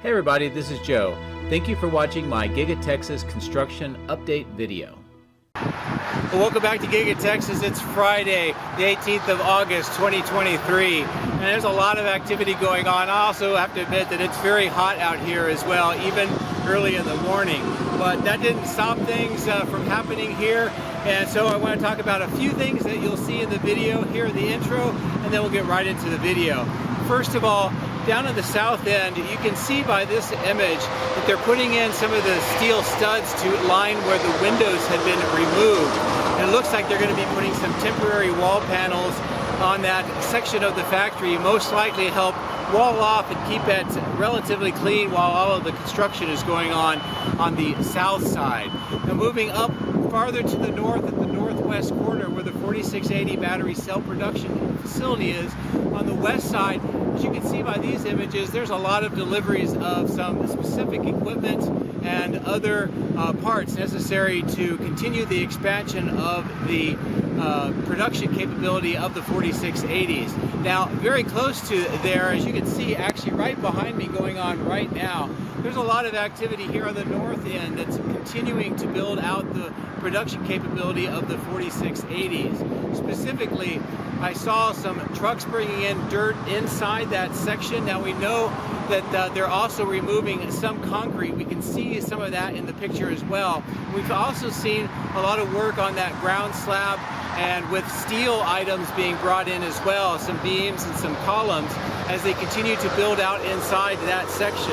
Hey everybody, this is Joe. Thank you for watching my Giga Texas construction update video. Well, welcome back to Giga Texas. It's Friday, the 18th of August, 2023, and there's a lot of activity going on. I also have to admit that it's very hot out here as well, even early in the morning. But that didn't stop things from happening here, and so I want to talk about a few things that you'll see in the video here in the intro, and then we'll get right into the video. First of all, down at the south end, you can see by this image that they're putting in some of the steel studs to line where the windows had been removed. And it looks like they're going to be putting some temporary wall panels on that section of the factory, most likely help wall off and keep it relatively clean while all of the construction is going on the south side. Now moving up farther to the north at the northwest corner where the 4680 battery cell production facility is, on the west side, as you can see by these images, there's a lot of deliveries of some specific equipment and other parts necessary to continue the expansion of the production capability of the 4680s. Now, very close to there, as you can see, actually right behind me going on right now, there's a lot of activity here on the north end that's continuing to build out the production capability of the 4680s. Specifically, I saw some trucks bringing in dirt inside that section. Now we know that they're also removing some concrete. We can see some of that in the picture as well. We've also seen a lot of work on that ground slab and with steel items being brought in as well, some beams and some columns as they continue to build out inside that section.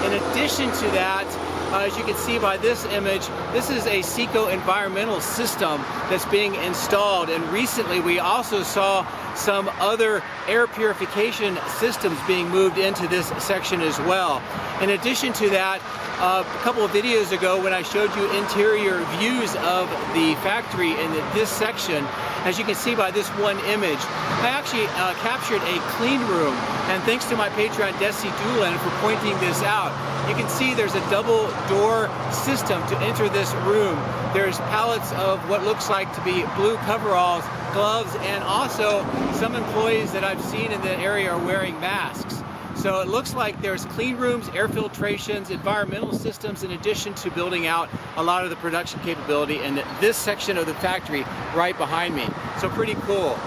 In addition to that, as you can see by this image, this is a Seco environmental system that's being installed, and recently we also saw some other air purification systems being moved into this section as well. In addition to that, a couple of videos ago when I showed you interior views of the factory in this section, as you can see by this one image, I actually captured a clean room, and thanks to my Patreon Desi Doolin for pointing this out. You can see there's a double door system to enter this room. There's pallets of what looks like to be blue coveralls, gloves, and also some employees that I've seen in the area are wearing masks. So it looks like there's clean rooms, air filtrations, environmental systems, in addition to building out a lot of the production capability in this section of the factory right behind me. So pretty cool.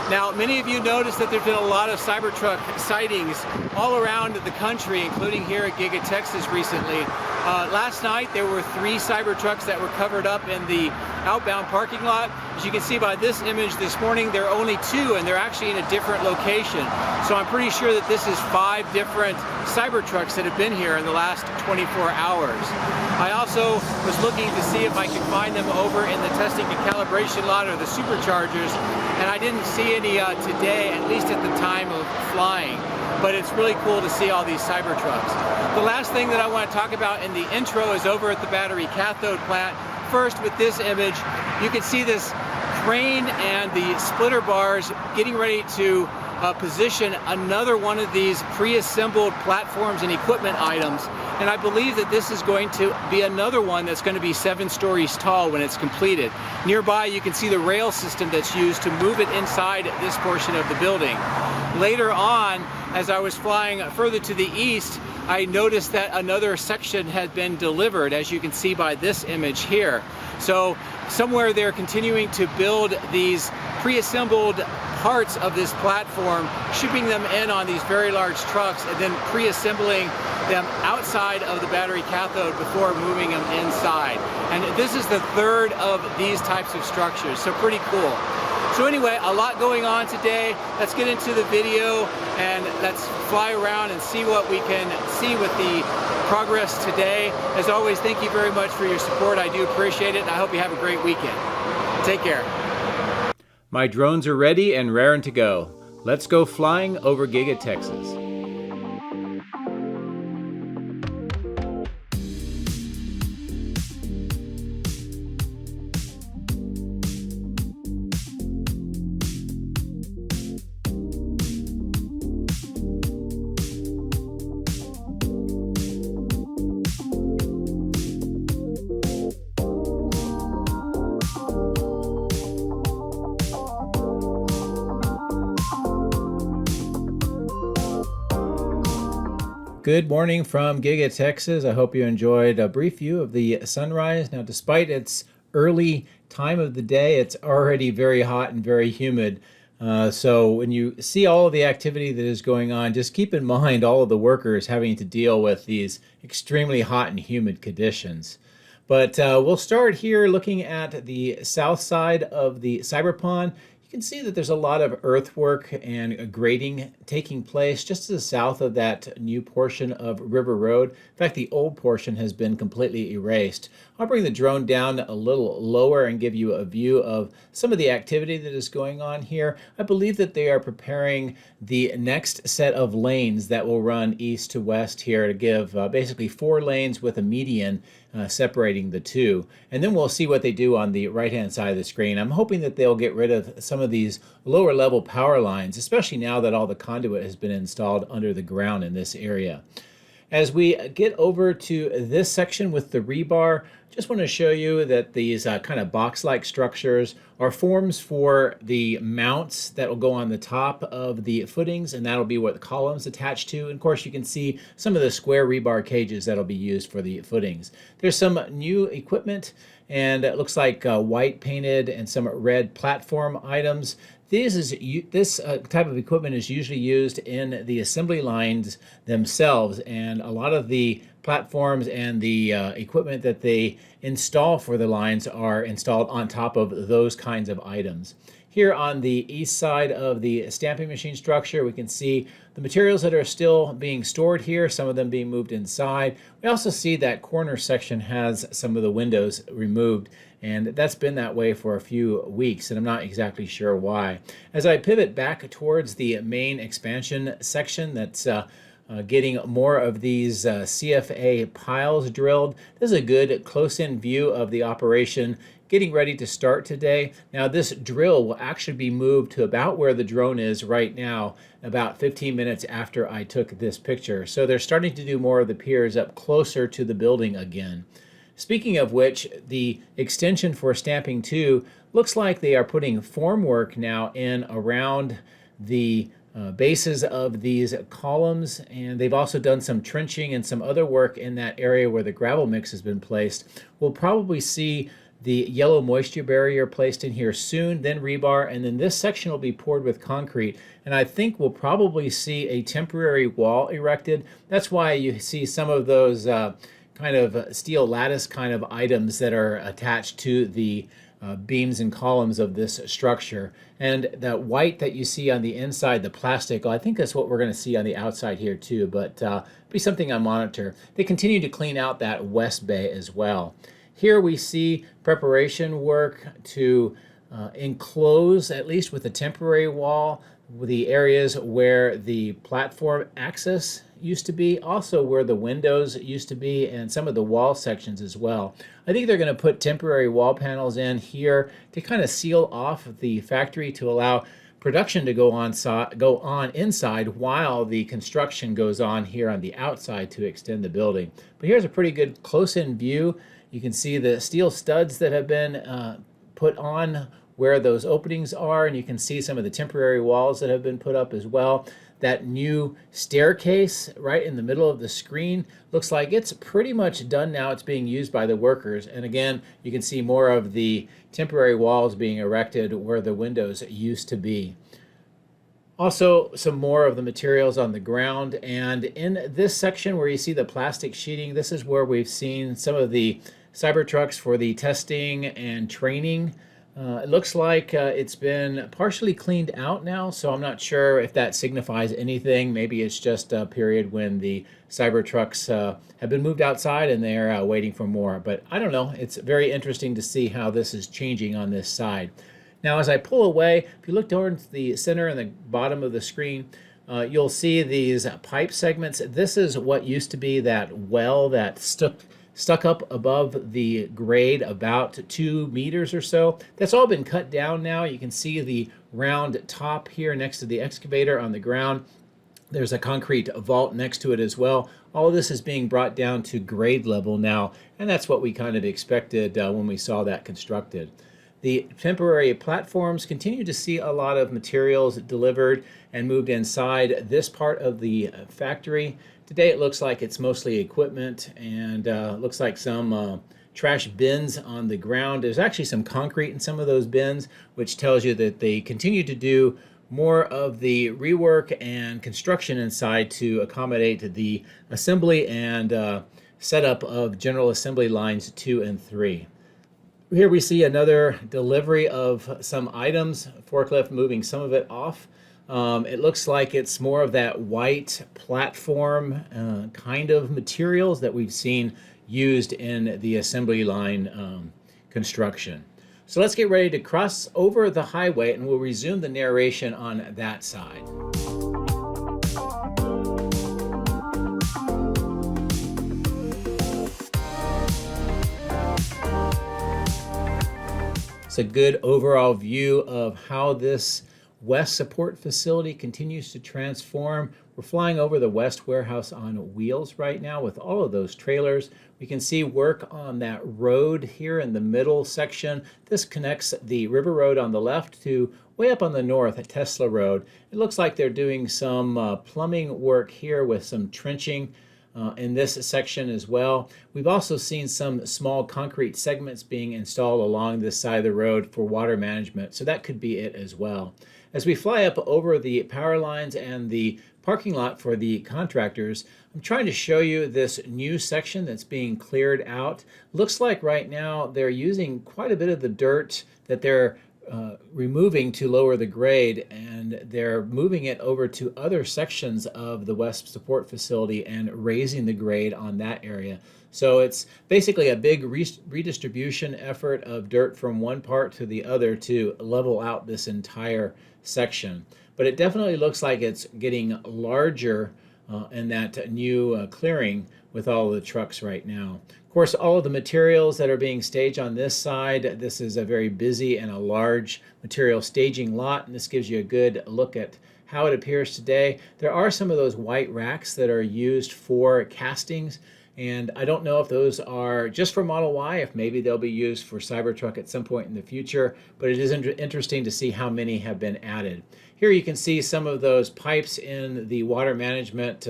Now, many of you noticed that there's been a lot of Cybertruck sightings all around the country, including here at Giga Texas recently. Last night, there were 3 Cybertrucks that were covered up in the outbound parking lot. As you can see by this image this morning, there are only 2, and they're actually in a different location. So I'm pretty sure that this is 5 different Cybertrucks that have been here in the last 24 hours. I also was looking to see if I could find them over in the testing and calibration lot or the superchargers, and I didn't see any today, at least at the time of flying. But it's really cool to see all these Cybertrucks. The last thing that I want to talk about in the intro is over at the battery cathode plant. First, with this image, you can see this crane and the splitter bars getting ready to position another one of these pre-assembled platforms and equipment items. And I believe that this is going to be another one that's going to be 7 stories tall when it's completed. Nearby, you can see the rail system that's used to move it inside this portion of the building. Later on, as I was flying further to the east, I noticed that another section had been delivered, as you can see by this image here. So somewhere they're continuing to build these pre-assembled parts of this platform, shipping them in on these very large trucks, and then pre-assembling them outside of the battery cathode before moving them inside. And this is the 3rd of these types of structures, so pretty cool. So anyway, a lot going on today. Let's get into the video and let's fly around and see what we can see with the progress today. As always, thank you very much for your support. I do appreciate it, and I hope you have a great weekend. Take care. My drones are ready and raring to go. Let's go flying over Giga Texas. good morning from Giga Texas. I hope you enjoyed a brief view of the sunrise. Now, despite its early time of the day, it's already very hot and very humid. So when you see all of the activity that is going on, just keep in mind all of the workers having to deal with these extremely hot and humid conditions. But we'll start here looking at the south side of the cyber pond. You can see that there's a lot of earthwork and grading taking place just to the south of that new portion of River Road. In fact, the old portion has been completely erased. I'll bring the drone down a little lower and give you a view of some of the activity that is going on here. I believe that they are preparing the next set of lanes that will run east to west here to give basically 4 lanes with a median separating the two. And then we'll see what they do on the right-hand side of the screen. I'm hoping that they'll get rid of some of these lower level power lines, especially now that all the conduit has been installed under the ground in this area. As we get over to this section with the rebar, just want to show you that these kind of box-like structures are forms for the mounts that will go on the top of the footings, and that'll be what the columns attach to. And of course, you can see some of the square rebar cages that'll be used for the footings. There's some new equipment, and it looks like white painted and some red platform items. This type of equipment is usually used in the assembly lines themselves, and a lot of the platforms and the equipment that they install for the lines are installed on top of those kinds of items. Here on the east side of the stamping machine structure, we can see the materials that are still being stored here, some of them being moved inside. We also see that corner section has some of the windows removed, and that's been that way for a few weeks, and I'm not exactly sure why. As I pivot back towards the main expansion section that's getting more of these CFA piles drilled, this is a good close-in view of the operation getting ready to start today. Now this drill will actually be moved to about where the drone is right now, about 15 minutes after I took this picture. So they're starting to do more of the piers up closer to the building again. Speaking of which, the extension for Stamping 2 looks like they are putting formwork now in around the bases of these columns, and they've also done some trenching and some other work in that area where the gravel mix has been placed. We'll probably see the yellow moisture barrier placed in here soon, then rebar, and then this section will be poured with concrete. And I think we'll probably see a temporary wall erected. That's why you see some of those kind of steel lattice kind of items that are attached to the beams and columns of this structure. And that white that you see on the inside, the plastic, I think that's what we're going to see on the outside here too, but be something I monitor. They continue to clean out that west bay as well. Here we see preparation work to enclose, at least with a temporary wall, the areas where the platform access used to be, also where the windows used to be, and some of the wall sections as well. I think they're going to put temporary wall panels in here to kind of seal off the factory to allow production to go on inside while the construction goes on here on the outside to extend the building. But here's a pretty good close-in view. You can see the steel studs that have been put on where those openings are, and you can see some of the temporary walls that have been put up as well. That new staircase right in the middle of the screen looks like it's pretty much done now. It's being used by the workers, and again, you can see more of the temporary walls being erected where the windows used to be. Also, some more of the materials on the ground, and in this section where you see the plastic sheeting, this is where we've seen some of the Cybertrucks for the testing and training. It looks like it's been partially cleaned out now, so I'm not sure if that signifies anything. Maybe it's just a period when the Cybertrucks have been moved outside and they're waiting for more. But I don't know. It's very interesting to see how this is changing on this side. Now, as I pull away, if you look towards the center and the bottom of the screen, you'll see these pipe segments. This is what used to be that well that stuck up above the grade about 2 meters or so. That's all been cut down now. You can see the round top here next to the excavator on the ground. There's a concrete vault next to it as well. All of this is being brought down to grade level now, and that's what we kind of expected when we saw that constructed. The temporary platforms continue to see a lot of materials delivered and moved inside this part of the factory. Today it looks like it's mostly equipment, and looks like some trash bins on the ground. There's actually some concrete in some of those bins, which tells you that they continue to do more of the rework and construction inside to accommodate the assembly and setup of General Assembly lines 2 and 3. Here we see another delivery of some items, forklift moving some of it off. It looks like it's more of that white platform kind of materials that we've seen used in the assembly line construction. So let's get ready to cross over the highway, and we'll resume the narration on that side. It's a good overall view of how this West Support Facility continues to transform. We're flying over the West Warehouse on wheels right now with all of those trailers. We can see work on that road here in the middle section. This connects the River Road on the left to way up on the north at Tesla Road. It looks like they're doing some plumbing work here with some trenching in this section as well. We've also seen some small concrete segments being installed along this side of the road for water management, so that could be it as well. As we fly up over the power lines and the parking lot for the contractors, I'm trying to show you this new section that's being cleared out. Looks like right now they're using quite a bit of the dirt that they're removing to lower the grade, and they're moving it over to other sections of the West Support Facility and raising the grade on that area. So it's basically a big redistribution effort of dirt from one part to the other to level out this entire section. But it definitely looks like it's getting larger in that new clearing with all the trucks right now. Of course, all of the materials that are being staged on this side, this is a very busy and a large material staging lot, and this gives you a good look at how it appears today. There are some of those white racks that are used for castings, and I don't know if those are just for Model Y, if maybe they'll be used for Cybertruck at some point in the future, but it is interesting to see how many have been added. Here you can see some of those pipes in the water management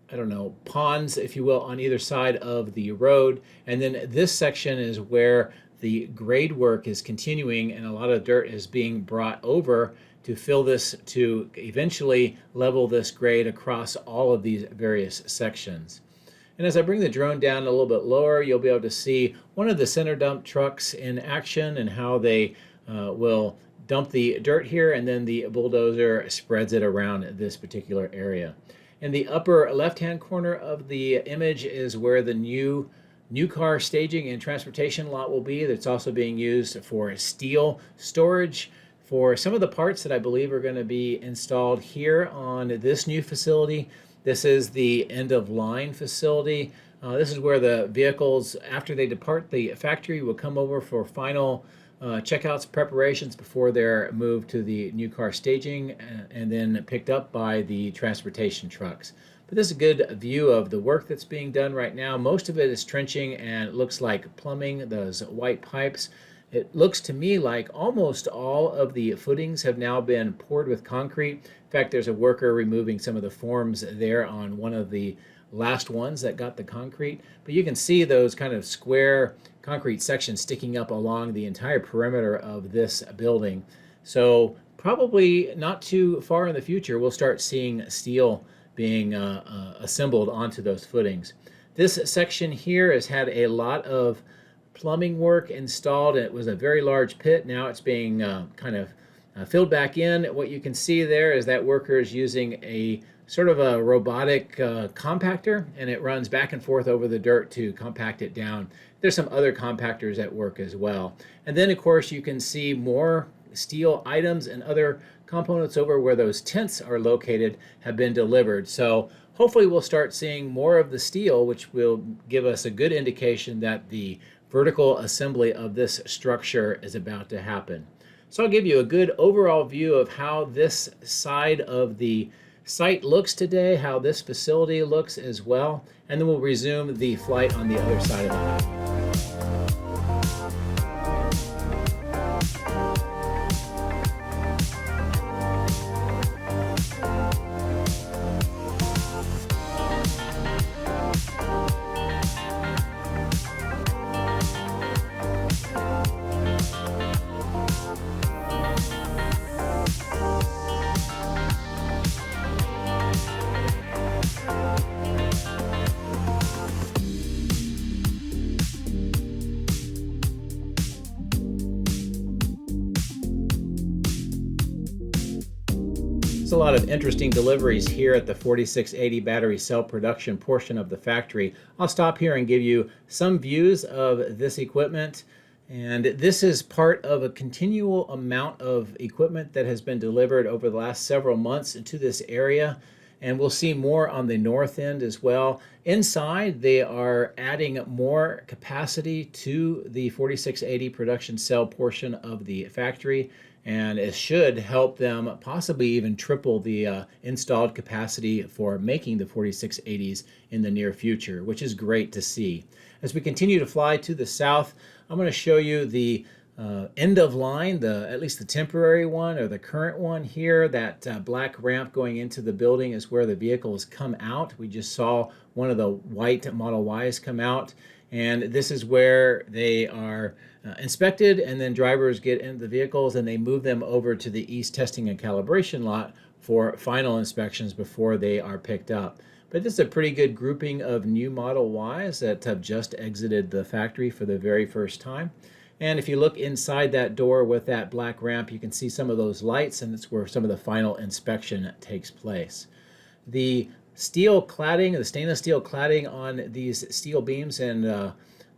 I don't know, ponds, if you will, on either side of the road. And then this section is where the grade work is continuing, and a lot of dirt is being brought over to fill this, to eventually level this grade across all of these various sections. And as I bring the drone down a little bit lower, you'll be able to see one of the center dump trucks in action and how they will dump the dirt here, and then the bulldozer spreads it around this particular area. In the upper left-hand corner of the image is where the new car staging and transportation lot will be. That's also being used for steel storage for some of the parts that I believe are going to be installed here on this new facility. This is the end-of-line facility. This is where the vehicles, after they depart the factory, will come over for final checkouts, preparations before they're moved to the new car staging and then picked up by the transportation trucks. But this is a good view of the work that's being done right now. Most of it is trenching, and it looks like plumbing, those white pipes. It looks to me like almost all of the footings have now been poured with concrete. In fact, there's a worker removing some of the forms there on one of the last ones that got the concrete. But you can see those kind of square concrete sections sticking up along the entire perimeter of this building. So probably not too far in the future, we'll start seeing steel being assembled onto those footings. This section here has had a lot of plumbing work installed. It was a very large pit. Now it's being filled back in. What you can see there is that worker is using a sort of a robotic compactor, and it runs back and forth over the dirt to compact it down. There's some other compactors at work as well. And then, of course, you can see more steel items and other components over where those tents are located have been delivered. So hopefully we'll start seeing more of the steel, which will give us a good indication that the vertical assembly of this structure is about to happen. So I'll give you a good overall view of how this side of the site looks today, how this facility looks as well, and then we'll resume the flight on the other side of the highway. a lot of interesting deliveries here at the 4680 battery cell production portion of the factory. I'll stop here and give you some views of this equipment. And this is part of a continual amount of equipment that has been delivered over the last several months into this area. And we'll see more on the north end as well. Inside, they are adding more capacity to the 4680 production cell portion of the factory. And it should help them possibly even triple the installed capacity for making the 4680s in the near future, which is great to see. As we continue to fly to the south, I'm going to show you the end of line, at least the temporary one or the current one here. That black ramp going into the building is where the vehicles come out. We just saw one of the white Model Ys come out, and this is where they are inspected, and then drivers get in the vehicles and they move them over to the east testing and calibration lot for final inspections before they are picked up. But this is a pretty good grouping of new Model Ys that have just exited the factory for the very first time. And if you look inside that door with that black ramp, you can see some of those lights, and it's where some of the final inspection takes place. The steel cladding, the stainless steel cladding on these steel beams and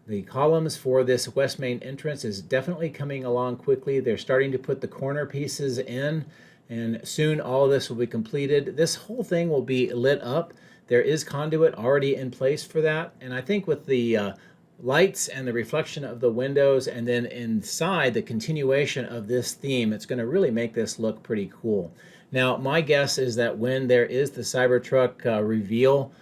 the columns for this west main entrance is definitely coming along quickly. They're starting to put the corner pieces in, and soon all of this will be completed. This whole thing will be lit up. There is conduit already in place for that, and I think with the lights and the reflection of the windows, and then inside the continuation of this theme, it's going to really make this look pretty cool. Now, my guess is that when there is the Cybertruck reveal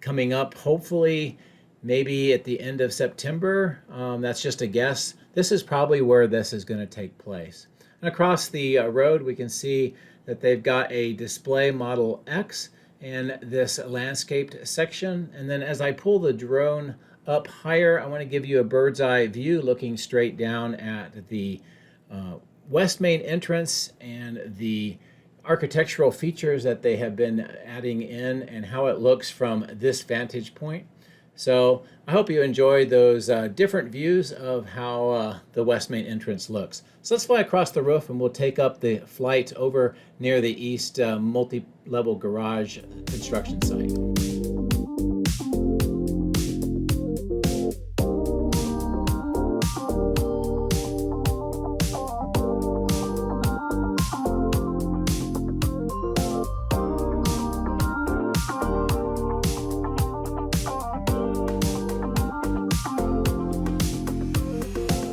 coming up, hopefully maybe at the end of September, that's just a guess, this is probably where this is going to take place. And across the road, we can see that they've got a display Model X and this landscaped section. And then as I pull the drone up higher, I want to give you a bird's eye view looking straight down at the west main entrance and the architectural features that they have been adding in and how it looks from this vantage point. So I hope you enjoyed those different views of how the west main entrance looks. So let's fly across the roof and we'll take up the flight over near the east multi-level garage construction site.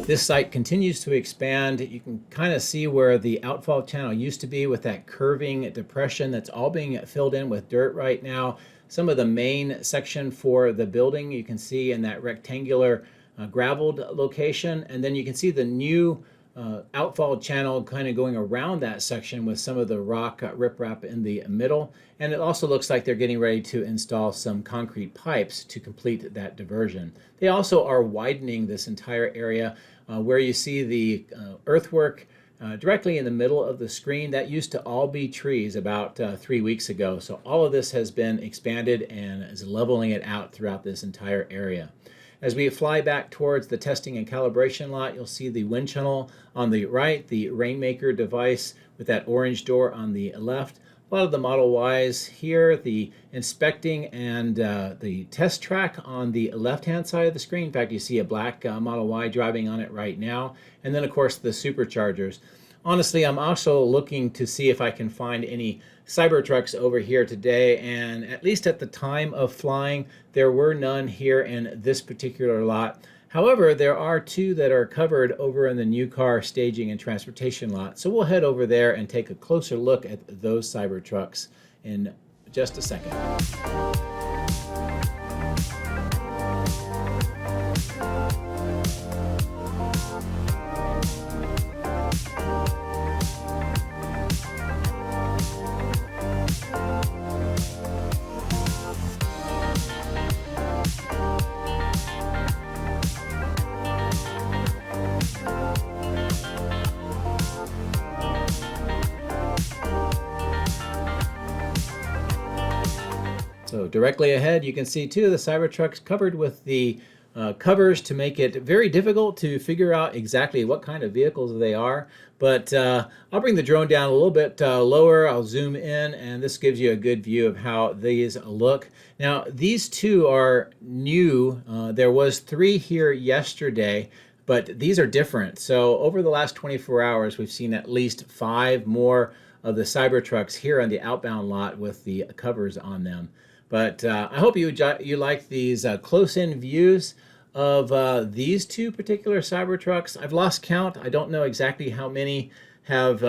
This site continues to expand. You can kind of see where the outfall channel used to be with that curving depression that's all being filled in with dirt right now. Some of the main section for the building you can see in that rectangular graveled location, and then you can see the new outfall channel kind of going around that section with some of the rock riprap in the middle. And it also looks like they're getting ready to install some concrete pipes to complete that diversion. They also are widening this entire area where you see the earthwork directly in the middle of the screen. That used to all be trees about 3 weeks ago. So all of this has been expanded and is leveling it out throughout this entire area. As we fly back towards the testing and calibration lot, you'll see the wind tunnel on the right, the Rainmaker device with that orange door on the left. A lot of the Model Ys here, the inspecting and the test track on the left-hand side of the screen. In fact, you see a black Model Y driving on it right now. And then, of course, the superchargers. Honestly, I'm also looking to see if I can find any Cybertrucks over here today, and at least at the time of flying, there were none here in this particular lot. However, there are two that are covered over in the new car staging and transportation lot. So we'll head over there and take a closer look at those Cybertrucks in just a second. So directly ahead, you can see two of the Cybertrucks covered with the covers to make it very difficult to figure out exactly what kind of vehicles they are. But I'll bring the drone down a little bit lower. I'll zoom in, and this gives you a good view of how these look. Now, these two are new. There was 3 here yesterday, but these are different. So over the last 24 hours, we've seen at least 5 more of the Cybertrucks here on the outbound lot with the covers on them. But I hope you like these close-in views of these 2 particular Cybertrucks. I've lost count. I don't know exactly how many have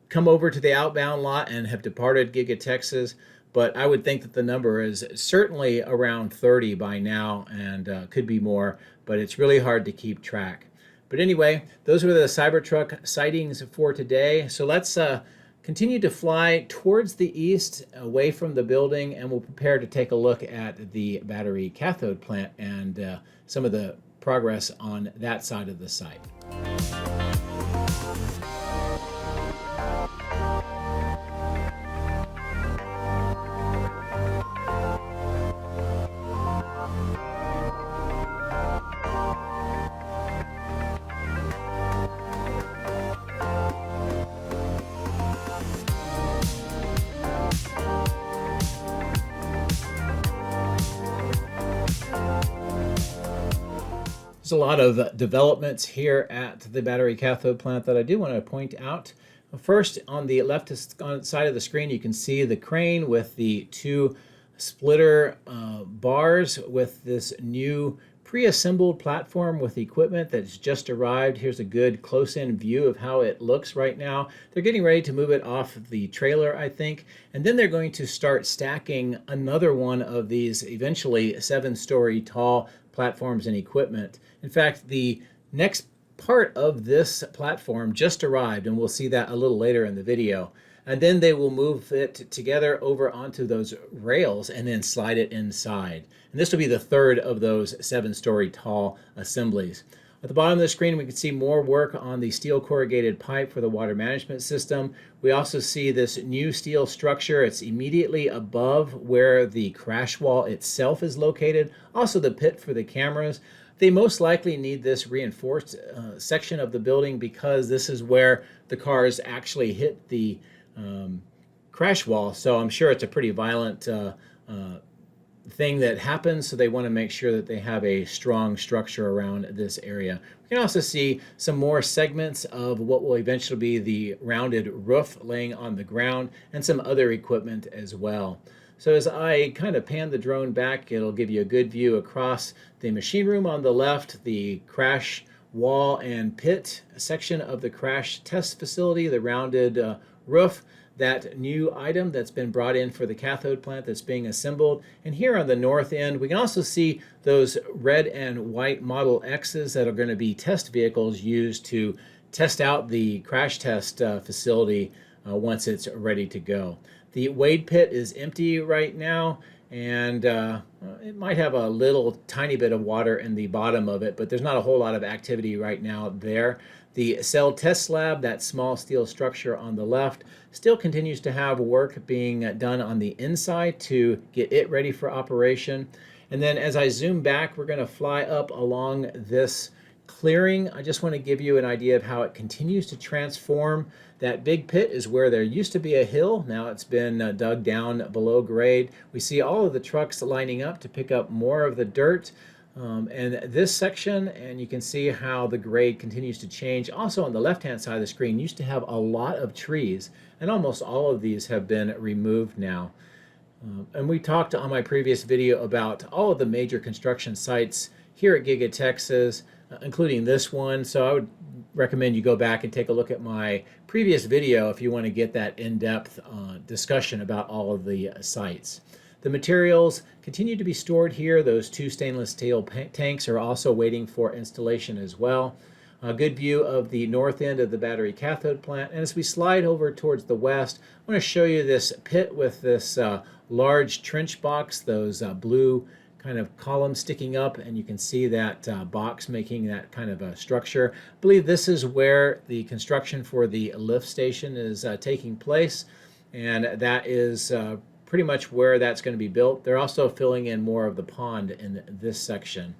come over to the outbound lot and have departed Giga Texas, but I would think that the number is certainly around 30 by now, and could be more, but it's really hard to keep track. But anyway, those were the Cybertruck sightings for today. So let's continue to fly towards the east, away from the building, and we'll prepare to take a look at the battery cathode plant and some of the progress on that side of the site. There's a lot of developments here at the battery cathode plant that I do want to point out. First, on the left side of the screen, you can see the crane with the 2 splitter bars with this new pre-assembled platform with equipment that's just arrived. Here's a good close-in view of how it looks right now. They're getting ready to move it off the trailer, I think, and then they're going to start stacking another one of these eventually 7-story tall platforms and equipment. In fact, the next part of this platform just arrived, and we'll see that a little later in the video. And then they will move it together over onto those rails and then slide it inside. And this will be the 3rd of those 7-story tall assemblies. At the bottom of the screen, we can see more work on the steel corrugated pipe for the water management system. We also see this new steel structure. It's immediately above where the crash wall itself is located. Also the pit for the cameras. They most likely need this reinforced section of the building because this is where the cars actually hit the crash wall. So I'm sure it's a pretty violent thing that happens, so they want to make sure that they have a strong structure around this area. We can also see some more segments of what will eventually be the rounded roof laying on the ground and some other equipment as well. So as I kind of pan the drone back, it'll give you a good view across the machine room on the left, the crash wall and pit section of the crash test facility, the rounded roof, that new item that's been brought in for the cathode plant that's being assembled. And here on the north end, we can also see those red and white Model X's that are going to be test vehicles used to test out the crash test facility once it's ready to go. The wade pit is empty right now, and it might have a little tiny bit of water in the bottom of it, but there's not a whole lot of activity right now there. The cell test lab, that small steel structure on the left, still continues to have work being done on the inside to get it ready for operation. And then as I zoom back, we're going to fly up along this clearing. I just want to give you an idea of how it continues to transform. That big pit is where there used to be a hill. Now it's been dug down below grade. We see all of the trucks lining up to pick up more of the dirt. And this section, and you can see how the grade continues to change. Also on the left-hand side of the screen, used to have a lot of trees, and almost all of these have been removed now. And we talked on my previous video about all of the major construction sites here at Giga Texas, including this one. So I would recommend you go back and take a look at my previous video if you want to get that in-depth discussion about all of the sites. The materials continue to be stored here. Those 2 stainless steel tanks are also waiting for installation as well. A good view of the north end of the battery cathode plant. And as we slide over towards the west, I want to show you this pit with this large trench box, those blue kind of columns sticking up, and you can see that box making that kind of a structure. I believe this is where the construction for the lift station is taking place, and that is pretty much where that's going to be built. They're also filling in more of the pond in this section.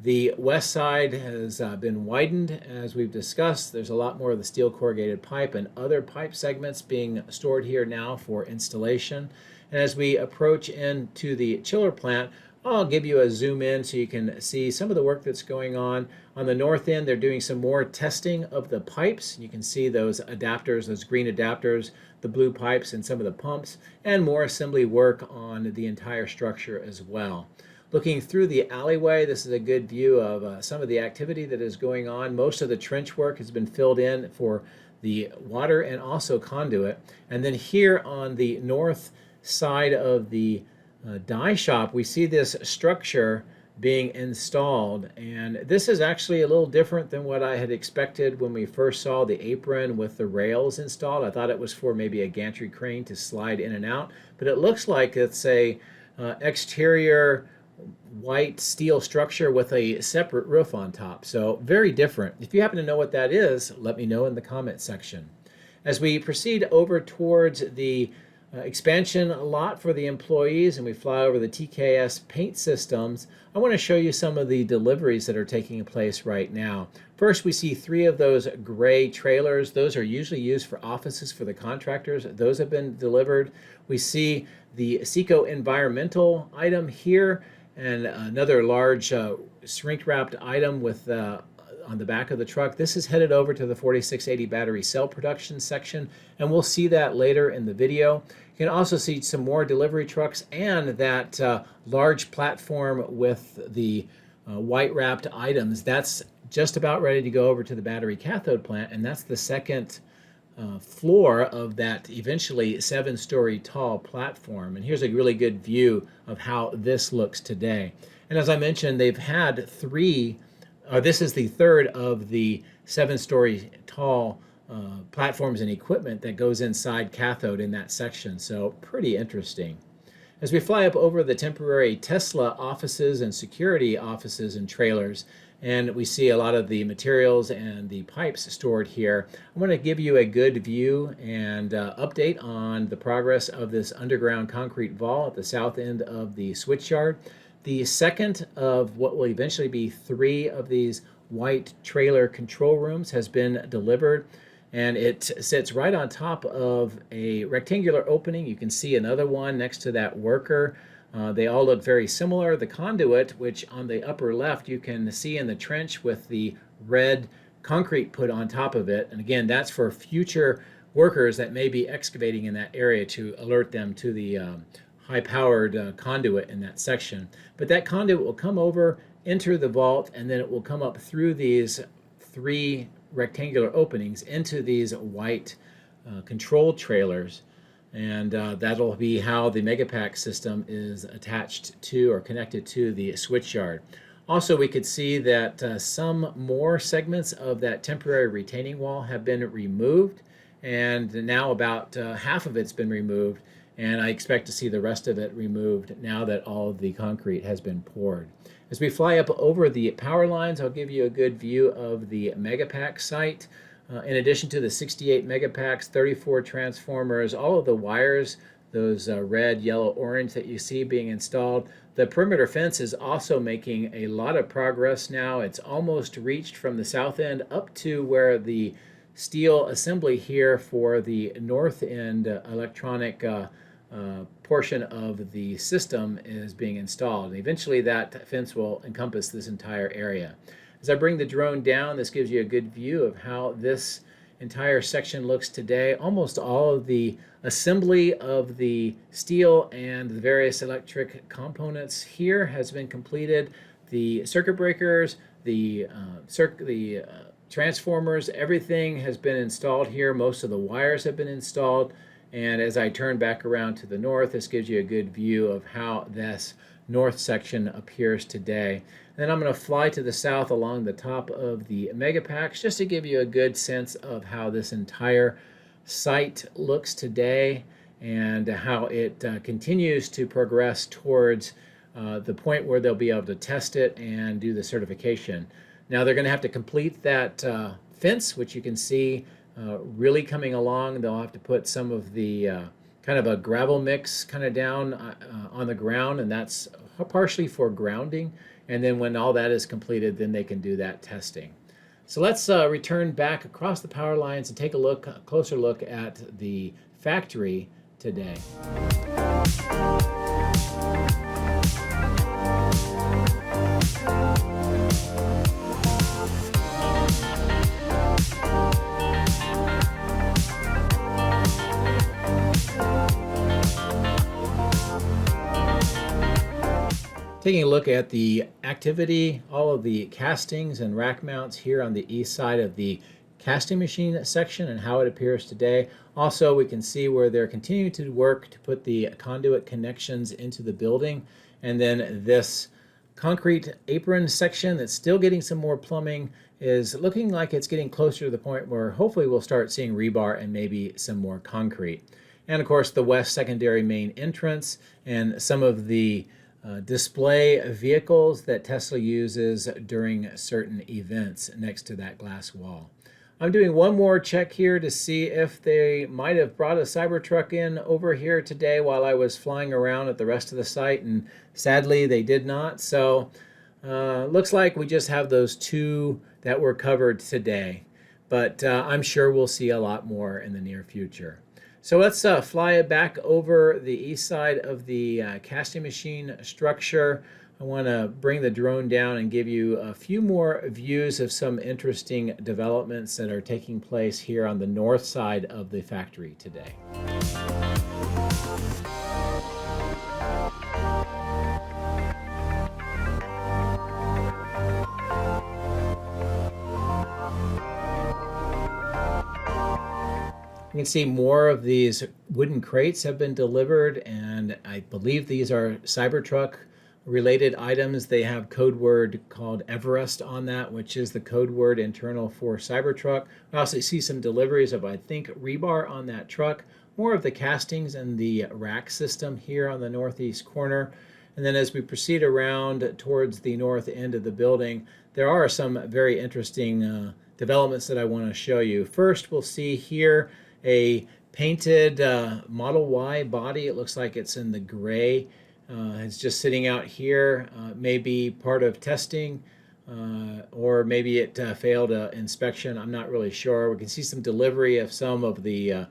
The west side has been widened, as we've discussed. There's a lot more of the steel corrugated pipe and other pipe segments being stored here now for installation. And as we approach into the chiller plant, I'll give you a zoom in so you can see some of the work that's going on. On the north end, they're doing some more testing of the pipes. You can see those adapters, those green adapters, the blue pipes, and some of the pumps, and more assembly work on the entire structure as well. Looking through the alleyway, this is a good view of some of the activity that is going on. Most of the trench work has been filled in for the water and also conduit. And then here on the north side of the die shop, we see this structure being installed, and this is actually a little different than what I had expected when we first saw the apron with the rails installed. I thought it was for maybe a gantry crane to slide in and out, but it looks like it's a exterior white steel structure with a separate roof on top. So very different. If you happen to know what that is, let me know in the comment section. As we proceed over towards the expansion lot for the employees and we fly over the TKS paint systems, I want to show you some of the deliveries that are taking place right now. First, we see 3 of those gray trailers. Those are usually used for offices for the contractors. Those have been delivered. We see the Seco environmental item here and another large shrink wrapped item with on the back of the truck. This is headed over to the 4680 battery cell production section, and we'll see that later in the video. You can also see some more delivery trucks and that large platform with the white wrapped items. That's just about ready to go over to the battery cathode plant, and that's the second floor of that eventually 7-story tall platform. And here's a really good view of how this looks today. And as I mentioned, they've had 3, this is the third of the 7-story tall platforms and equipment that goes inside cathode in that section. So pretty interesting. As we fly up over the temporary Tesla offices and security offices and trailers, and we see a lot of the materials and the pipes stored here, I want to give you a good view and update on the progress of this underground concrete vault at the south end of the switchyard. The second of what will eventually be 3 of these white trailer control rooms has been delivered, and it sits right on top of a rectangular opening. You can see another one next to that worker. They all look very similar. The conduit, which on the upper left you can see in the trench with the red concrete put on top of it, and again, that's for future workers that may be excavating in that area to alert them to the high-powered conduit in that section. But that conduit will come over, enter the vault, and then it will come up through these 3 rectangular openings into these white control trailers. And that'll be how the Megapack system is attached to or connected to the switchyard. Also, we could see that some more segments of that temporary retaining wall have been removed, and now about half of it's been removed, and I expect to see the rest of it removed now that all of the concrete has been poured. As we fly up over the power lines, I'll give you a good view of the Megapack site. In addition to the 68 Megapacks, 34 transformers, all of the wires, those red, yellow, orange that you see being installed. The perimeter fence is also making a lot of progress now. It's almost reached from the south end up to where the steel assembly here for the north end electronic portion of the system is being installed. And eventually that fence will encompass this entire area. As I bring the drone down, this gives you a good view of how this entire section looks today. Almost all of the assembly of the steel and the various electric components here has been completed. The circuit breakers, the transformers, everything has been installed here. Most of the wires have been installed. And as I turn back around to the north, this gives you a good view of how this north section appears today. Then I'm going to fly to the south along the top of the Megapacks just to give you a good sense of how this entire site looks today and how it continues to progress towards the point where they'll be able to test it and do the certification. Now they're going to have to complete that fence, which you can see really coming along. They'll have to put some of the kind of a gravel mix kind of down on the ground, and that's partially for grounding. And then when all that is completed, then they can do that testing. So let's return back across the power lines and take a closer look at the factory today. Taking a look at the activity, all of the castings and rack mounts here on the east side of the casting machine section and how it appears today. Also, we can see where they're continuing to work to put the conduit connections into the building. And then this concrete apron section that's still getting some more plumbing is looking like it's getting closer to the point where hopefully we'll start seeing rebar and maybe some more concrete. And of course, the west secondary main entrance and some of the display vehicles that Tesla uses during certain events next to that glass wall. I'm doing one more check here to see if they might have brought a Cybertruck in over here today while I was flying around at the rest of the site, and sadly they did not. So looks like we just have those two that were covered today, but I'm sure we'll see a lot more in the near future. So let's fly it back over the east side of the casting machine structure. I want to bring the drone down and give you a few more views of some interesting developments that are taking place here on the north side of the factory today. You can see more of these wooden crates have been delivered, and I believe these are Cybertruck related items. They have code word called Everest on that, which is the code word internal for Cybertruck. We also see some deliveries of, I think, rebar on that truck, more of the castings and the rack system here on the northeast corner. And then as we proceed around towards the north end of the building, there are some very interesting developments that I want to show you. First, we'll see here a painted Model Y body. It looks like it's in the gray. It's just sitting out here, maybe part of testing, or maybe it failed inspection. I'm not really sure. We can see some delivery of some of the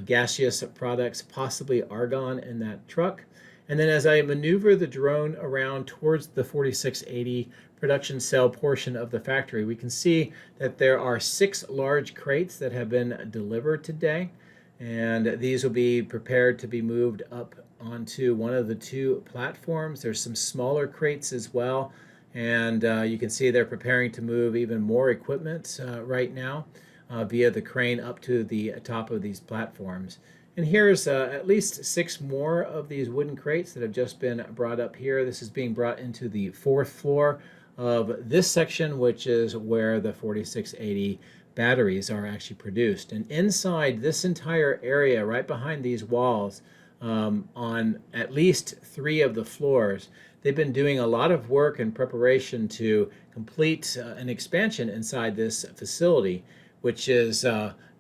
gaseous products, possibly argon, in that truck. And then as I maneuver the drone around towards the 4680 production cell portion of the factory, we can see that there are 6 large crates that have been delivered today. And these will be prepared to be moved up onto one of the 2 platforms. There's some smaller crates as well. And you can see they're preparing to move even more equipment right now via the crane up to the top of these platforms. And here's at least 6 more of these wooden crates that have just been brought up here. This is being brought into the 4th floor of this section, which is where the 4680 batteries are actually produced. And inside this entire area, right behind these walls, on at least 3 of the floors, they've been doing a lot of work in preparation to complete an expansion inside this facility, which is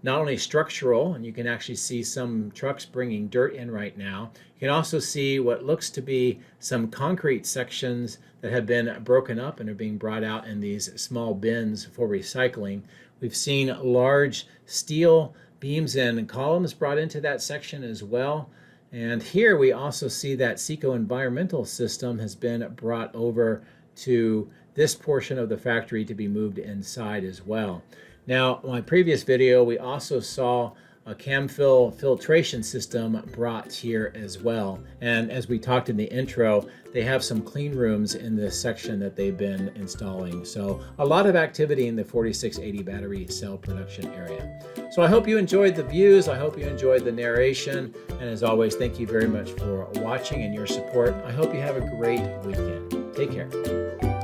not only structural, and you can actually see some trucks bringing dirt in right now. You can also see what looks to be some concrete sections that have been broken up and are being brought out in these small bins for recycling. We've seen large steel beams and columns brought into that section as well. And here we also see that Seco environmental system has been brought over to this portion of the factory to be moved inside as well. Now, in my previous video, we also saw a CamFill filtration system brought here as well. And as we talked in the intro, they have some clean rooms in this section that they've been installing. So a lot of activity in the 4680 battery cell production area. So I hope you enjoyed the views. I hope you enjoyed the narration. And as always, thank you very much for watching and your support. I hope you have a great weekend. Take care.